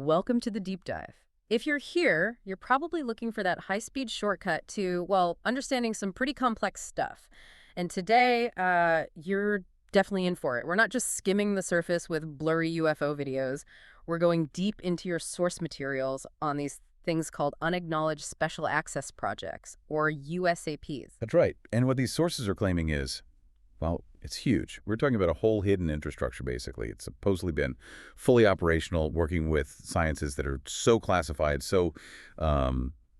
Welcome to the deep dive. If you're here, you're probably looking for that high-speed shortcut to, well, understanding some pretty complex stuff. And today, you're definitely in for it. We're not just skimming the surface with blurry UFO videos. We're going deep into your source materials on these things called Unacknowledged Special Access Projects, or USAPs. That's right. And what these sources are claiming is, well, it's huge. We're talking about a whole hidden infrastructure, basically. It's supposedly been fully operational, working with sciences that are so classified, so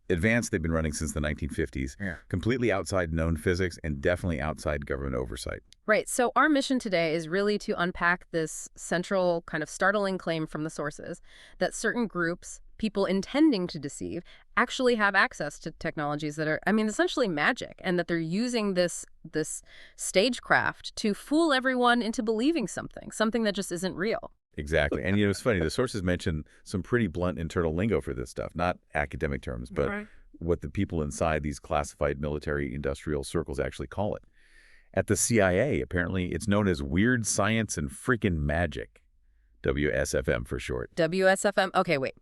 advanced, they've been running since the 1950s, completely outside known physics and definitely outside government oversight. Right. So our mission today is really to unpack this central kind of startling claim from the sources that certain groups, people intending to deceive, actually have access to technologies that are, I mean, essentially magic, and that they're using this stagecraft to fool everyone into believing something that just isn't real. Exactly. And, it's funny, the sources mention some pretty blunt internal lingo for this stuff, not academic terms, but what the people inside these classified military industrial circles actually call it. At the CIA, apparently, it's known as weird science and freaking magic. WSFM for short. WSFM? Okay, wait.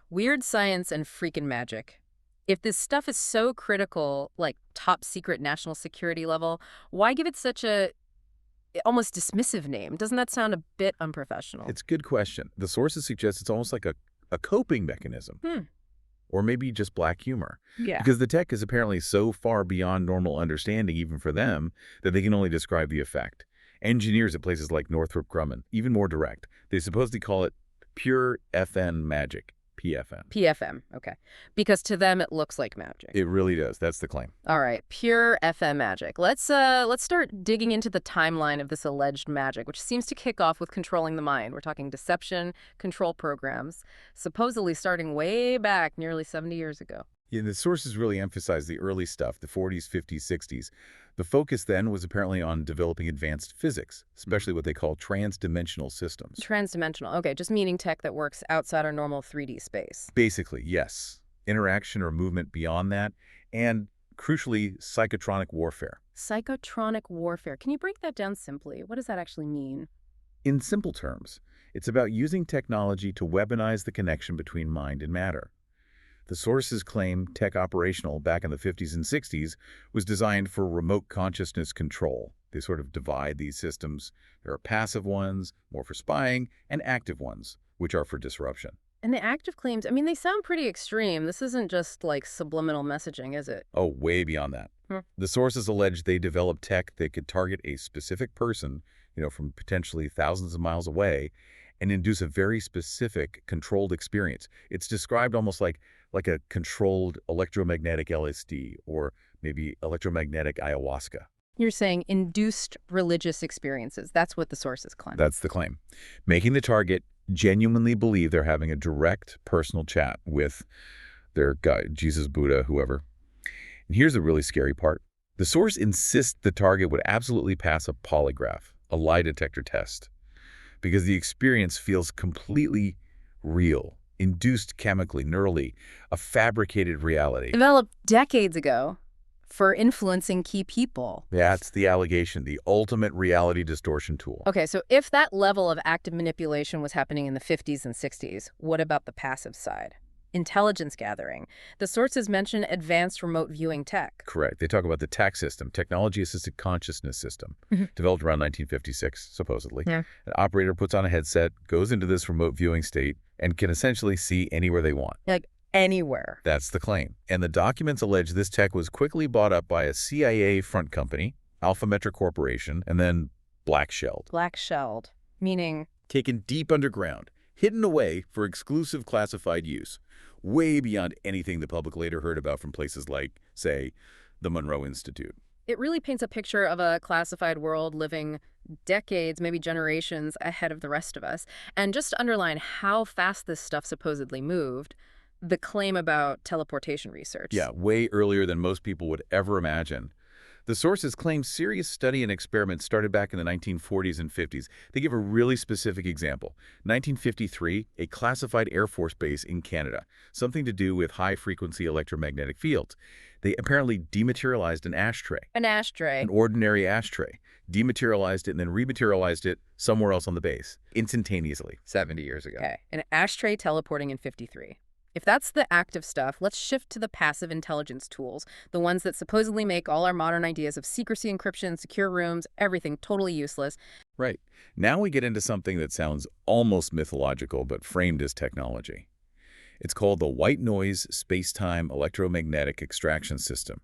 Weird science and freaking magic. If this stuff is so critical, like top secret national security level, why give it such a almost dismissive name? Doesn't that sound a bit unprofessional? It's a good question. The sources suggest it's almost like a coping mechanism. Or maybe just black humor. Yeah. Because the tech is apparently so far beyond normal understanding, even for them, that they can only describe the effect. Engineers at places like Northrop Grumman, even more direct, they supposedly call it pure FN magic. PFM. PFM, okay. Because to them, it looks like magic. It really does. That's the claim. All right, pure FM magic. Let's start digging into the timeline of this alleged magic, which seems to kick off with controlling the mind. We're talking deception, control programs, supposedly starting way back nearly 70 years ago. Yeah, the sources really emphasize the early stuff, the 40s, 50s, 60s. The focus then was apparently on developing advanced physics, especially what they call trans-dimensional systems. Transdimensional, okay, just meaning tech that works outside our normal 3D space. Basically, yes. Interaction or movement beyond that, and crucially, psychotronic warfare. Psychotronic warfare. Can you break that down simply? What does that actually mean? In simple terms, it's about using technology to weaponize the connection between mind and matter. The sources claim tech operational back in the 50s and 60s was designed for remote consciousness control. They sort of divide these systems. There are passive ones, more for spying, and active ones, which are for disruption. And the active claims, I mean, they sound pretty extreme. This isn't just like subliminal messaging, is it? Oh, way beyond that. The sources allege they developed tech that could target a specific person, from potentially thousands of miles away, and induce a very specific controlled experience. It's described almost like a controlled electromagnetic LSD or maybe electromagnetic ayahuasca. You're saying induced religious experiences. That's what the sources claim. That's the claim. Making the target genuinely believe they're having a direct personal chat with their God, Jesus, Buddha, whoever. And here's the really scary part. The source insists the target would absolutely pass a polygraph, a lie detector test, because the experience feels completely real, induced chemically, neurally, a fabricated reality. Developed decades ago for influencing key people. That's the allegation, the ultimate reality distortion tool. Okay, so if that level of active manipulation was happening in the 50s and 60s, what about the passive side? Intelligence gathering. The sources mention advanced remote viewing tech. Correct. They talk about the TAC system, Technology-Assisted Consciousness System, developed around 1956, supposedly. An operator puts on a headset, goes into this remote viewing state, and can essentially see anywhere they want. Like anywhere. That's the claim. And the documents allege this tech was quickly bought up by a CIA front company, Alphametric Corporation, and then black-shelled. Black-shelled, meaning? Taken deep underground, hidden away for exclusive classified use, way beyond anything the public later heard about from places like, say, the Monroe Institute. It really paints a picture of a classified world living decades, maybe generations ahead of the rest of us. And just to underline how fast this stuff supposedly moved, the claim about teleportation research. Yeah, way earlier than most people would ever imagine. The sources claim serious study and experiments started back in the 1940s and 50s. They give a really specific example. 1953, a classified Air Force base in Canada, something to do with high-frequency electromagnetic fields. They apparently dematerialized an ashtray, An an ashtray. ordinary ashtray, dematerialized it and then rematerialized it somewhere else on the base, instantaneously, 70 years ago. Okay, an ashtray teleporting in 53. If that's the active stuff, let's shift to the passive intelligence tools, the ones that supposedly make all our modern ideas of secrecy encryption, secure rooms, everything totally useless. Right. Now we get into something that sounds almost mythological but framed as technology. It's called the white noise space-time electromagnetic extraction system.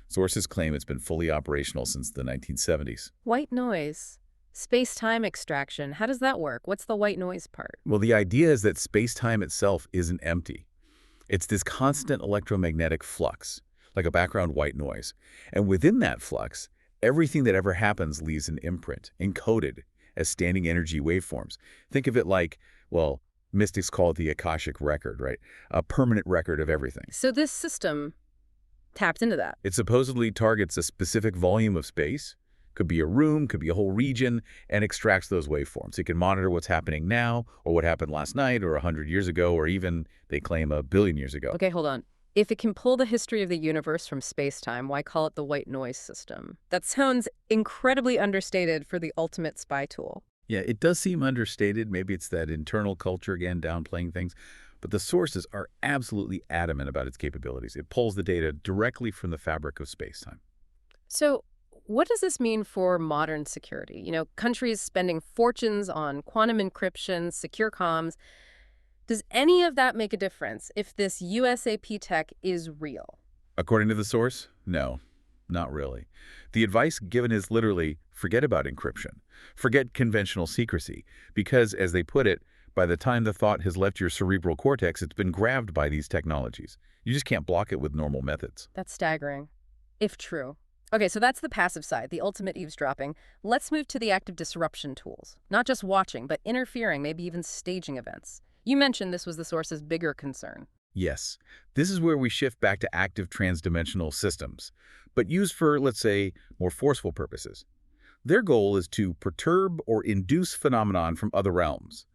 Sources claim it's been fully operational since the 1970s. White noise. Space-time extraction. How does that work? What's the white noise part? Well, the idea is that space-time itself isn't empty. It's this constant electromagnetic flux, like a background white noise. And within that flux, everything that ever happens leaves an imprint, encoded as standing energy waveforms. Think of it like, well, mystics call it the Akashic record, right? A permanent record of everything. So this system tapped into that. It supposedly targets a specific volume of space, could be a room, could be a whole region, and extracts those waveforms. It can monitor what's happening now, or what happened last night, or 100 years ago, or even, they claim, 1 billion years ago. Okay, hold on. If it can pull the history of the universe from space-time, why call it the white noise system? That sounds incredibly understated for the ultimate spy tool. Yeah, it does seem understated. Maybe it's that internal culture, again, downplaying things. But the sources are absolutely adamant about its capabilities. It pulls the data directly from the fabric of space-time. So what does this mean for modern security? You know, countries spending fortunes on quantum encryption, secure comms. Does any of that make a difference if this USAP tech is real? According to the source, no, not really. The advice given is literally, forget about encryption. Forget conventional secrecy. Because, as they put it, by the time the thought has left your cerebral cortex, it's been grabbed by these technologies. You just can't block it with normal methods. That's staggering, if true. Okay, so that's the passive side, the ultimate eavesdropping. Let's move to the active disruption tools. Not just watching, but interfering, maybe even staging events. You mentioned this was the source's bigger concern. Yes, this is where we shift back to active transdimensional systems, but used for, let's say, more forceful purposes. Their goal is to perturb or induce phenomenon from other realms.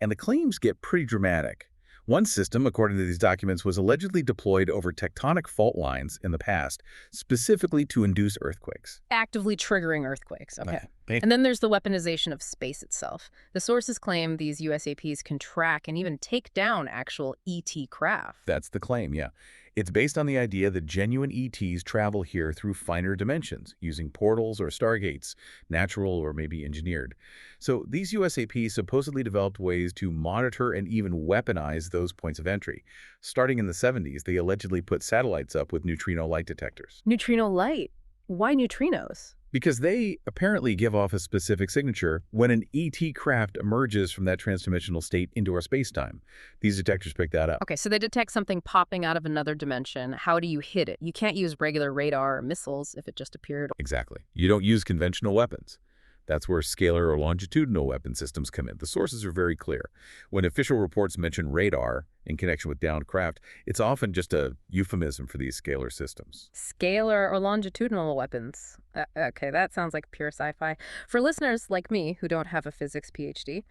And the claims get pretty dramatic. One system, according to these documents, was allegedly deployed over tectonic fault lines in the past, specifically to induce earthquakes. Actively triggering earthquakes, okay. Right. And then there's the weaponization of space itself. The sources claim these USAPs can track and even take down actual ET craft. That's the claim, yeah. It's based on the idea that genuine ETs travel here through finer dimensions, using portals or stargates, natural or maybe engineered. So these USAPs supposedly developed ways to monitor and even weaponize those points of entry. Starting in the 70s, they allegedly put satellites up with neutrino light detectors. Neutrino light? Why neutrinos? Because they apparently give off a specific signature when an ET craft emerges from that transdimensional state into our space-time. These detectors pick that up. Okay, so they detect something popping out of another dimension. How do you hit it? You can't use regular radar or missiles if it just appeared. Exactly. You don't use conventional weapons. That's where scalar or longitudinal weapon systems come in. The sources are very clear. When official reports mention radar in connection with downed craft, it's often just a euphemism for these scalar systems. Scalar or longitudinal weapons. Okay, that sounds like pure sci-fi. For listeners like me who don't have a physics PhD,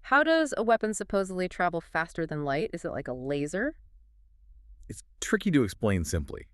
how does a weapon supposedly travel faster than light? Is it like a laser? It's tricky to explain simply,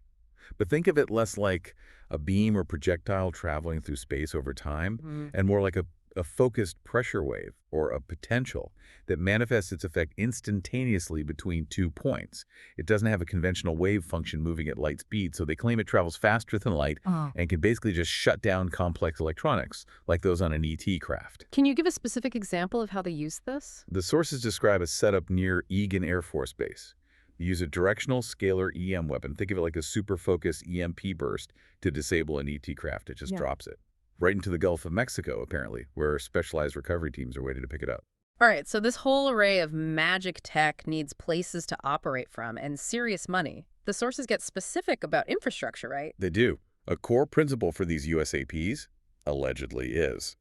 but think of it less like a beam or projectile traveling through space over time, and more like a focused pressure wave or a potential that manifests its effect instantaneously between 2 points. It doesn't have a conventional wave function moving at light speed, so they claim it travels faster than light and can basically just shut down complex electronics, like those on an ET craft. Can you give a specific example of how they use this? The sources describe a setup near Egan Air Force Base. They use a directional scalar EM weapon. Think of it like a super focused EMP burst to disable an ET craft. It just drops it. Right into the Gulf of Mexico, apparently, where specialized recovery teams are waiting to pick it up. All right, so this whole array of magic tech needs places to operate from and serious money. The sources get specific about infrastructure, right? They do. A core principle for these USAPs, allegedly, is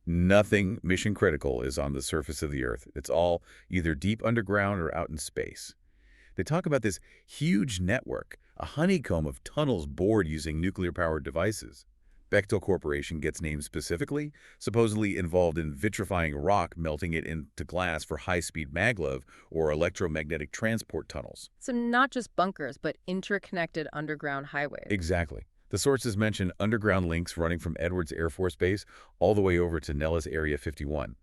nothing mission critical is on the surface of the Earth. It's all either deep underground or out in space. They talk about this huge network a honeycomb of tunnels bored using nuclear-powered devices. Bechtel Corporation gets named specifically, supposedly involved in vitrifying rock, melting it into glass for high-speed maglev or electromagnetic transport tunnels. So not just bunkers, but interconnected underground highways. Exactly. The sources mention underground links running from Edwards Air Force Base all the way over to Nellis Area 51.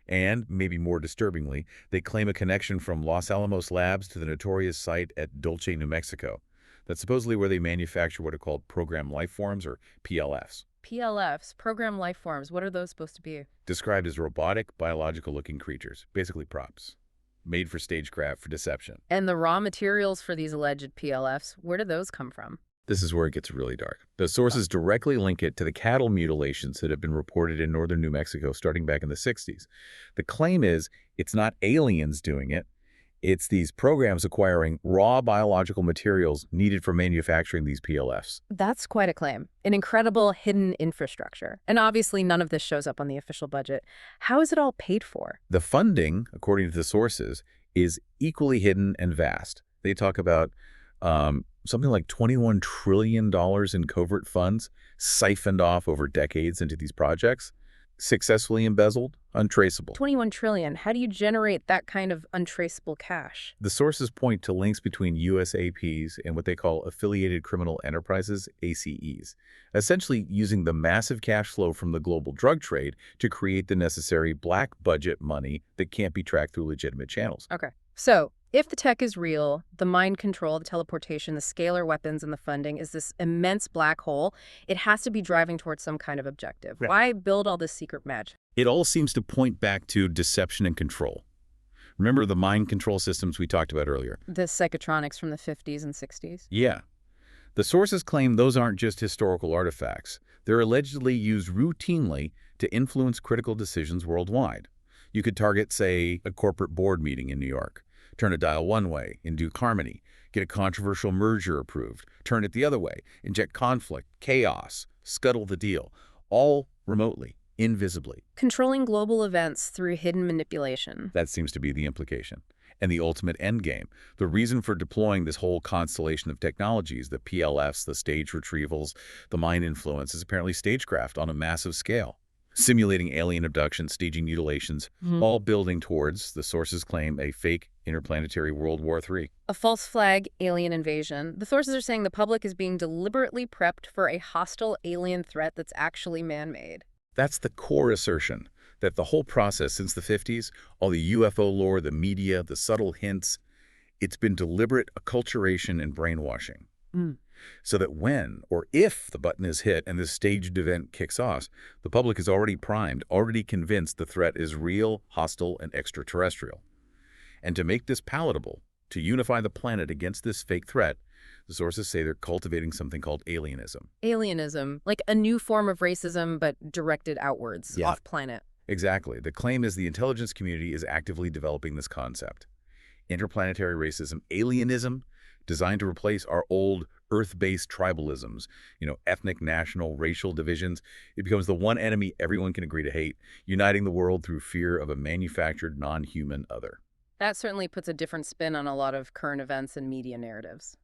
And, maybe more disturbingly, they claim a connection from Los Alamos Labs to the notorious site at Dulce, New Mexico. That's supposedly where they manufacture what are called program life forms, or PLFs, PLFs, program life forms, what are those supposed to be? described as robotic, biological-looking creatures, basically props, made for stagecraft for deception. And the raw materials for these alleged PLFs, where do those come from? This is where it gets really dark. The sources directly link it to the cattle mutilations that have been reported in northern New Mexico starting back in the 60s. The claim is it's not aliens doing it. It's these programs acquiring raw biological materials needed for manufacturing these PLFs. That's quite a claim. An incredible hidden infrastructure. And obviously none of this shows up on the official budget. How is it all paid for? The funding, according to the sources, is equally hidden and vast. They talk about something like $21 trillion in covert funds siphoned off over decades into these projects, successfully embezzled, untraceable. 21 trillion. How do you generate that kind of untraceable cash? The sources point to links between USAPs and what they call affiliated criminal enterprises, ACEs, essentially using the massive cash flow from the global drug trade to create the necessary black budget money that can't be tracked through legitimate channels. Okay. So, if the tech is real, the mind control, the teleportation, the scalar weapons, and the funding is this immense black hole, it has to be driving towards some kind of objective. Yeah. Why build all this secret magic? It all seems to point back to deception and control. Remember the mind control systems we talked about earlier? The psychotronics from the 50s and 60s? Yeah. The sources claim those aren't just historical artifacts. They're allegedly used routinely to influence critical decisions worldwide. You could target, say, a corporate board meeting in New York, turn a dial one way, induce harmony, get a controversial merger approved, turn it the other way, inject conflict, chaos, scuttle the deal, all remotely, invisibly. Controlling global events through hidden manipulation. That seems to be the implication. And the ultimate endgame, the reason for deploying this whole constellation of technologies, the PLFs, the stage retrievals, the mind influence, is apparently stagecraft on a massive scale. Simulating alien abductions, staging mutilations, all building towards, the sources claim, a fake interplanetary World War III. A false flag alien invasion. The sources are saying the public is being deliberately prepped for a hostile alien threat that's actually man-made. That's the core assertion, that the whole process since the 50s, all the UFO lore, the media, the subtle hints, it's been deliberate acculturation and brainwashing. So that when or if the button is hit and this staged event kicks off, the public is already primed, already convinced the threat is real, hostile, and extraterrestrial. And to make this palatable, to unify the planet against this fake threat, the sources say they're cultivating something called alienism. Alienism, like a new form of racism, but directed outwards, Yeah. off-planet. Exactly. The claim is the intelligence community is actively developing this concept. Interplanetary racism, alienism, designed to replace our old Earth-based tribalisms, ethnic, national, racial divisions. It becomes the one enemy everyone can agree to hate, uniting the world through fear of a manufactured, non-human other. That certainly puts a different spin on a lot of current events and media narratives.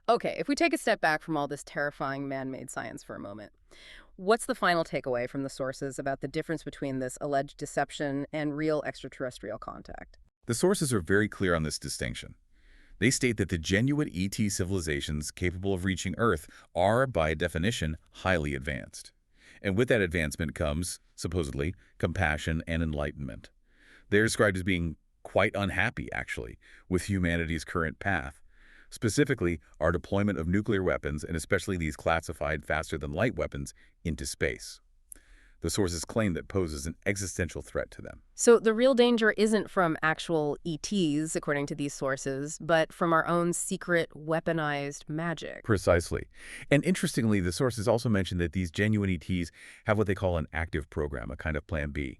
Okay, if we take a step back from all this terrifying man-made science for a moment, what's the final takeaway from the sources about the difference between this alleged deception and real extraterrestrial contact? The sources are very clear on this distinction. They state that the genuine ET civilizations capable of reaching Earth are, by definition, highly advanced. And with that advancement comes, supposedly, compassion and enlightenment. They're described as being quite unhappy, actually, with humanity's current path. Specifically, our deployment of nuclear weapons, and especially these classified faster-than-light weapons, into space. The sources claim that poses an existential threat to them. So the real danger isn't from actual ETs, according to these sources, but from our own secret, weaponized magic. Precisely. And interestingly, the sources also mention that these genuine ETs have what they call an active program, a kind of plan B.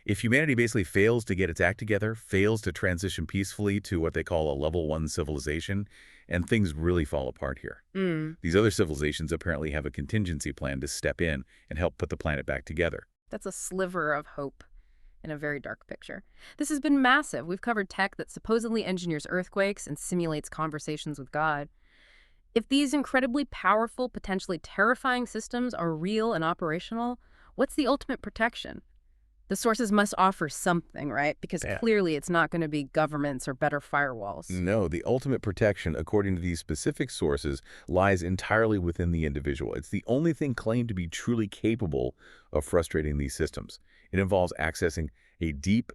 If humanity basically fails to get its act together, fails to transition peacefully to what they call a level 1 civilization, and things really fall apart here. These other civilizations apparently have a contingency plan to step in and help put the planet back together. That's a sliver of hope in a very dark picture. This has been massive. We've covered tech that supposedly engineers earthquakes and simulates conversations with God. If these incredibly powerful, potentially terrifying systems are real and operational, what's the ultimate protection? The sources must offer something, right? Because Yeah. clearly it's not going to be governments or better firewalls. No, the ultimate protection, according to these specific sources, lies entirely within the individual. It's the only thing claimed to be truly capable of frustrating these systems. It involves accessing a deep,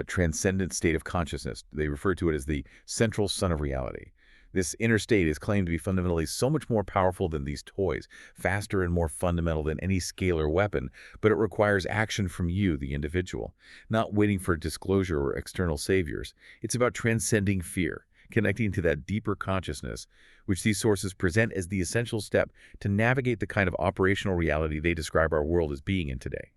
transcendent state of consciousness. They refer to it as the central sun of reality. This inner state is claimed to be fundamentally so much more powerful than these toys, faster and more fundamental than any scalar weapon, but it requires action from you, the individual, not waiting for disclosure or external saviors. It's about transcending fear, connecting to that deeper consciousness, which these sources present as the essential step to navigate the kind of operational reality they describe our world as being in today.